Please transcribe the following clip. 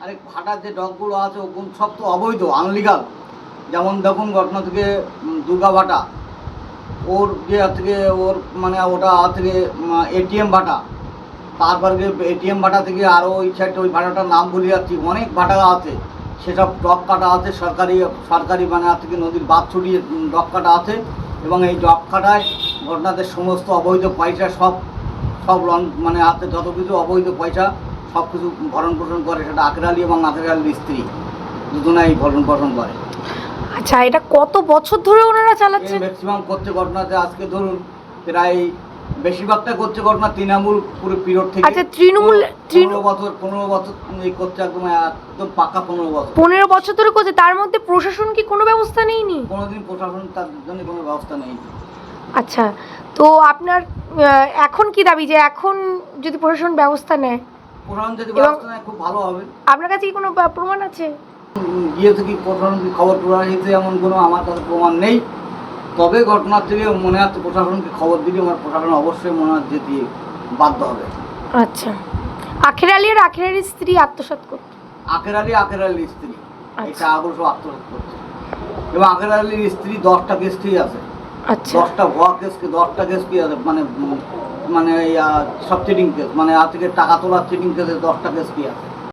আরে ভাটার যে ডকগুলো আছে ওগুলো সব তো অবৈধ, আনলিগাল। যেমন দেখুন ঘটনা থেকে দুর্গা ভাটা, ওর যে থেকে ওর মানে ওটা থেকে এটিএম ভাটা, তারপরে এটিএম ভাটা থেকে আরও ওই সাইডে ওই ভাটাটার নাম বলে যাচ্ছি, অনেক ভাটা আছে, সেসব ডক কাটা আছে সরকারি সরকারি মানে থেকে নদীর বাঁধ ছড়িয়ে ডক কাটা আছে। এবং এই ডক কাটায় ঘটনাতে সমস্ত অবৈধ পয়সা সব সব মানে হাতে যত কিছু অবৈধ পয়সা সব কিছু ভরণ পোষণ করে, সেটা আখের আলী এবং আখের আলীর স্ত্রী দুজনাই ভরণ পোষণ করে। আচ্ছা, এটা কত বছর ধরে ওনারা চালাচ্ছেন? ম্যাক্সিমাম করছে ঘটনাতে আজকে ধরুন প্রায় বেশিরভাগটা করছে ঘটনা তৃণমূল পুরো পিরিয়ড থেকে। আচ্ছা, তৃণমূল 15 বছর এই করছে, একদম একদম পাক্কা 15 বছর ধরে করছে। তার মধ্যে প্রশাসন কি কোনো ব্যবস্থা নেয়নি? কোনোদিন প্রশাসন তার জন্য কোনো ব্যবস্থা নেই। আচ্ছা, তো আপনার এখন কি দাবি যে এখন যদি প্রশাসন ব্যবস্থা নেয়? প্রশাসন যদি ব্যবস্থা নেয় খুব ভালো হবে। আপনার কাছে কি কোনো প্রমাণ আছে? গিয়েছে কি প্রশাসন কি খবর প্রকাশিত এমন কোনো আমার কাছে প্রমাণ নেই। তবে ঘটনার থেকে মনে হচ্ছে প্রশাসনকে খবর দিলে আমার প্রশাসন অবশ্যই মনে হচ্ছে যেতে বাধ্য হবে। আচ্ছা, আখের আলী আর আখের আলীর স্ত্রী আত্মসাৎ করত? আখের আলীর স্ত্রী এটা আগল সব আত্মসাৎ করছে। এবং আখের আলীর স্ত্রী 10টা কেস আছে। আচ্ছা, 10টা ভুয়া কেস, 10টা কেস কি আছে মানে মানে সব চিটিং কেস, মানে থেকে টাকা তোলার চিটিং কেসে 10টা কেস কি আছে।